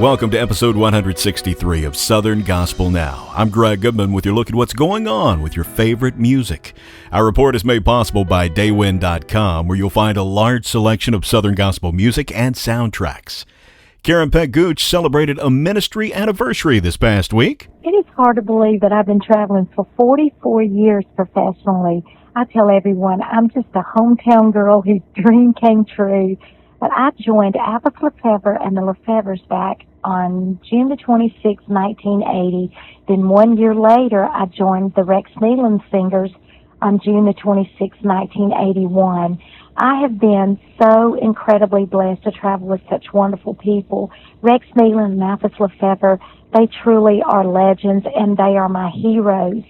Welcome to episode 163 of Southern Gospel Now. I'm Greg Goodman with your look at what's going on with your favorite music. Our report is made possible by Daywind.com, where you'll find a large selection of Southern Gospel music and soundtracks. Karen Peck celebrated a ministry anniversary this past week. It is hard to believe that I've been traveling for 44 years professionally. I tell everyone I'm just a hometown girl whose dream came true. But I joined Atlas Lefevre and the Lefevres back on June the 26th, 1980. Then 1 year later, I joined the Rex Nealon Singers on June the 26th, 1981. I have been so incredibly blessed to travel with such wonderful people. Rex Nealon and Atlas Lefevre, they truly are legends, and they are my heroes.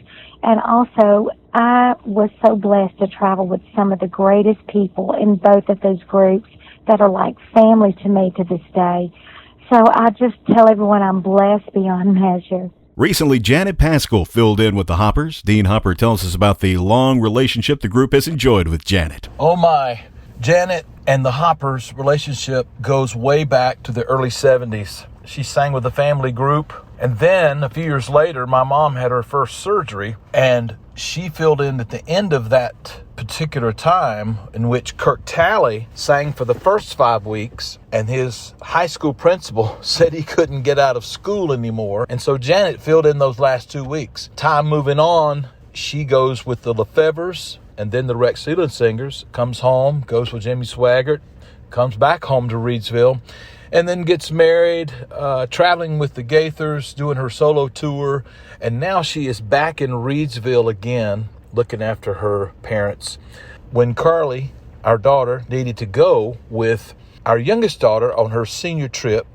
And also, I was so blessed to travel with some of the greatest people in both of those groups that are like family to me to this day. So I just tell everyone I'm blessed beyond measure. Recently, Janet Paschal filled in with the Hoppers. Dean Hopper tells us about the long relationship the group has enjoyed with Janet. Oh my, Janet and the Hoppers' relationship goes way back to the early 70s. She sang with the family group, and then a few years later, my mom had her first surgery, and she filled in at the end of that particular time in which Kirk Talley sang for the first 5 weeks, and his high school principal said he couldn't get out of school anymore, and so Janet filled in those last 2 weeks. Time moving on, she goes with the Lefevres and then the Rex Nealon Singers, comes home, goes with Jimmy Swaggart, comes back home to Reidsville, and then gets married, traveling with the Gaithers, doing her solo tour, and now she is back in Reidsville again, looking after her parents. When Carly, our daughter, needed to go with our youngest daughter on her senior trip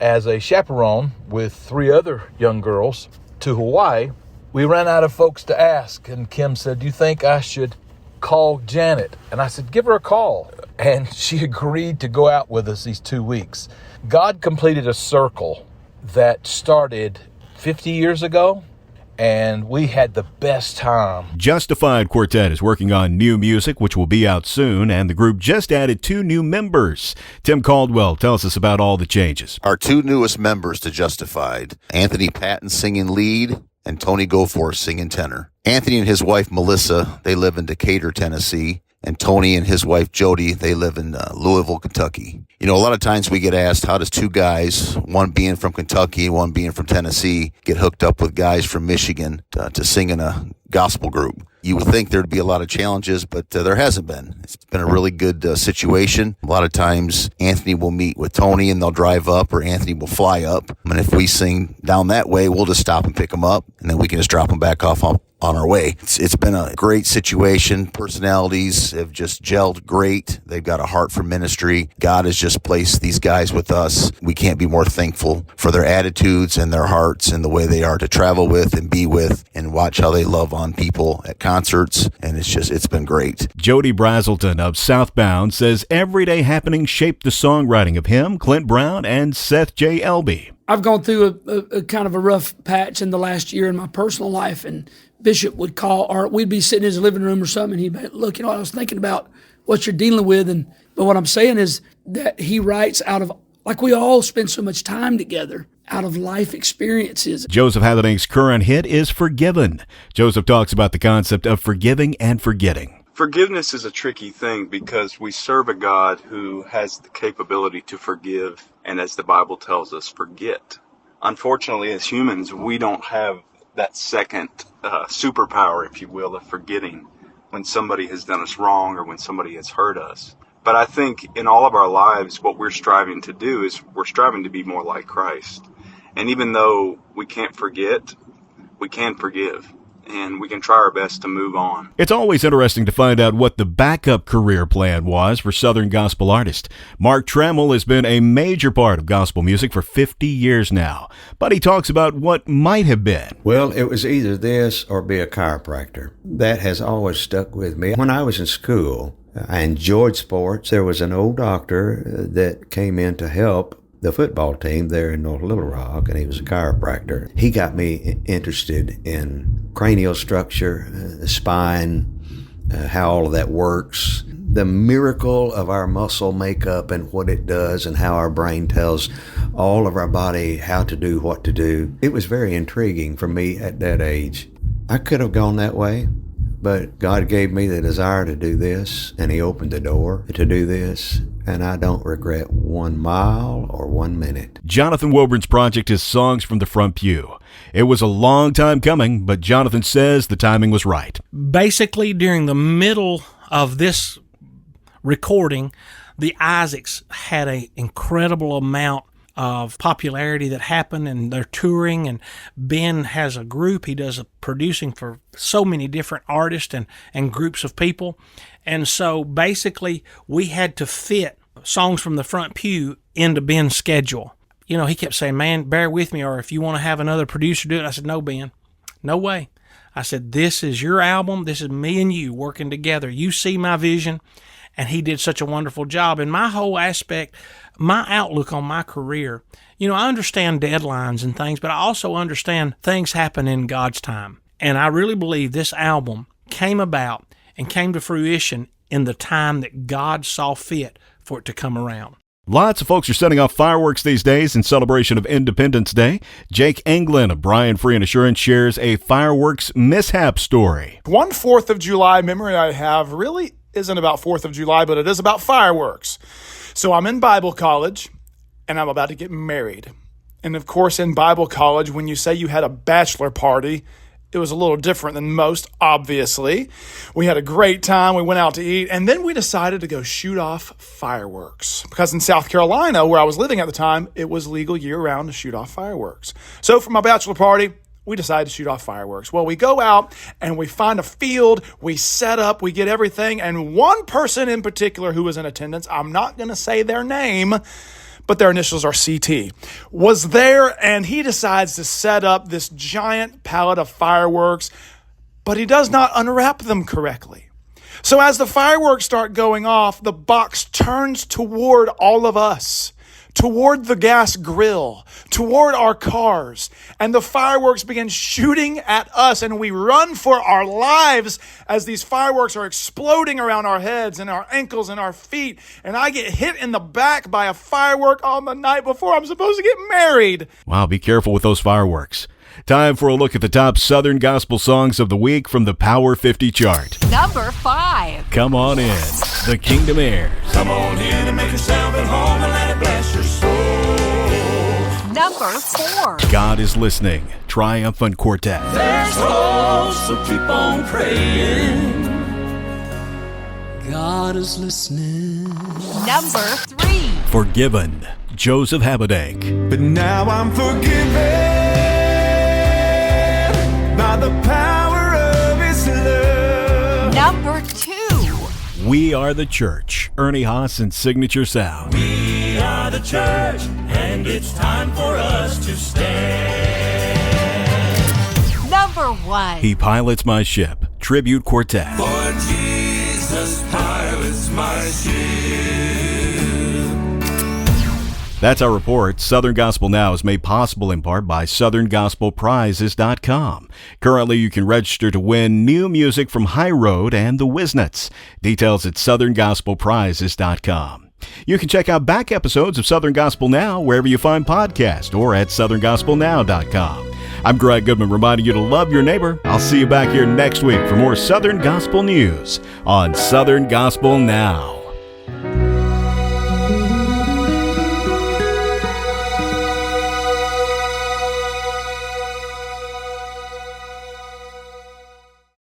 as a chaperone with 3 other young girls to Hawaii, we ran out of folks to ask, and Kim said, "Do you think I should call Janet?" And I said, "Give her a call." And she agreed to go out with us these 2 weeks. God completed a circle that started 50 years ago, and we had the best time. Justified Quartet is working on new music, which will be out soon, and the group just added 2 new members. Tim Caldwell tells us about all the changes. Our 2 newest members to Justified, Anthony Patton singing lead and Tony Goforth singing tenor. Anthony and his wife Melissa, they live in Decatur, Tennessee. And Tony and his wife Jody, they live in Louisville, Kentucky. You know, a lot of times we get asked, how does 2 guys, one being from Kentucky, one being from Tennessee, get hooked up with guys from Michigan to sing in a gospel group? You would think there'd be a lot of challenges, but there hasn't been. It's been a really good situation. A lot of times Anthony will meet with Tony and they'll drive up, or Anthony will fly up. And if we sing down that way, we'll just stop and pick them up, and then we can just drop them back off on our way. It's been a great situation. Personalities have just gelled great. They've got a heart for ministry. God has just placed these guys with us. We can't be more thankful for their attitudes and their hearts and the way they are to travel with and be with and watch how they love on people at concerts. And it's been great. Jody Brasselton of Southbound says everyday happenings shaped the songwriting of him, Clint Brown, and Seth J. Elby. I've gone through a kind of a rough patch in the last year in my personal life, and Bishop would call, or we'd be sitting in his living room or something, and he'd be, "Look, I was thinking about what you're dealing with." But what I'm saying is that he writes out of, like we all spend so much time together, out of life experiences. Joseph Habedank's current hit is Forgiven. Joseph talks about the concept of forgiving and forgetting. Forgiveness is a tricky thing because we serve a God who has the capability to forgive, and as the Bible tells us, forget. Unfortunately, as humans, we don't have that second superpower, if you will, of forgetting when somebody has done us wrong or when somebody has hurt us. But I think in all of our lives, what we're striving to do is we're striving to be more like Christ. And even though we can't forget, we can forgive. And we can try our best to move on. It's always interesting to find out what the backup career plan was for Southern gospel artist. Mark Trammell has been a major part of gospel music for 50 years now, but he talks about what might have been. Well, it was either this or be a chiropractor. That has always stuck with me. When I was in school, I enjoyed sports. There was an old doctor that came in to help the football team there in North Little Rock, and he was a chiropractor. He got me interested in cranial structure, the spine, how all of that works, the miracle of our muscle makeup and what it does, and how our brain tells all of our body, how to do what to do. It was very intriguing for me at that age. I could have gone that way, but God gave me the desire to do this, and He opened the door to do this, and I don't regret 1 mile or 1 minute. Jonathan Wilburn's project is Songs from the Front Pew. It was a long time coming, but Jonathan says the timing was right. Basically, during the middle of this recording, the Isaacs had an incredible amount of popularity that happened, and they're touring, and Ben has a group. He does producing for so many different artists and groups of people. And so basically we had to fit Songs from the Front Pew into Ben's schedule. You know, he kept saying, man, bear with me, or if you want to have another producer do it. I said, no, Ben, no way. I said, this is your album. This is me and you working together. You see my vision. And he did such a wonderful job. And my whole aspect, my outlook on my career, you know, I understand deadlines and things, but I also understand things happen in God's time. And I really believe this album came about and came to fruition in the time that God saw fit for it to come around. Lots of folks are setting off fireworks these days in celebration of Independence Day. Jake Anglin of Brian Free and Assurance shares a fireworks mishap story. One 4th of July memory I have really isn't about 4th of July, but it is about fireworks. So I'm in Bible college, and I'm about to get married. And of course, in Bible college, when you say you had a bachelor party, it was a little different than most, obviously. We had a great time. We went out to eat, and then we decided to go shoot off fireworks. Because in South Carolina, where I was living at the time, it was legal year-round to shoot off fireworks. So for my bachelor party, we decided to shoot off fireworks. Well, we go out and we find a field, we set up, we get everything, and one person in particular who was in attendance, I'm not going to say their name, but their initials are CT, was there, and he decides to set up this giant pallet of fireworks, but he does not unwrap them correctly. So as the fireworks start going off, the box turns toward all of us, toward the gas grill, toward our cars, and the fireworks begin shooting at us, and we run for our lives as these fireworks are exploding around our heads and our ankles and our feet, and I get hit in the back by a firework on the night before I'm supposed to get married. Wow, be careful with those fireworks. Time for a look at the top Southern Gospel songs of the week from the Power 50 chart. Number 5. Come on in, the Kingdom Heirs. Come on in and make yourself at home and let it bless your soul. Number 4. God is Listening, Triumphant Quartet. There's hope, so keep on praying. God is listening. Number 3. Forgiven, Joseph Habedank. But now I'm forgiven by the power of His love. Number 2. We Are the Church, Ernie Haas and Signature Sound. We are the church, and it's time for us to stand. Number 1. He Pilots My Ship, Tribute Quartet. For Jesus pilots my ship. That's our report. Southern Gospel Now is made possible in part by SouthernGospelPrizes.com. Currently, you can register to win new music from High Road and the Wisnets. Details at SouthernGospelPrizes.com. You can check out back episodes of Southern Gospel Now wherever you find podcasts or at SouthernGospelNow.com. I'm Greg Goodman reminding you to love your neighbor. I'll see you back here next week for more Southern Gospel news on Southern Gospel Now.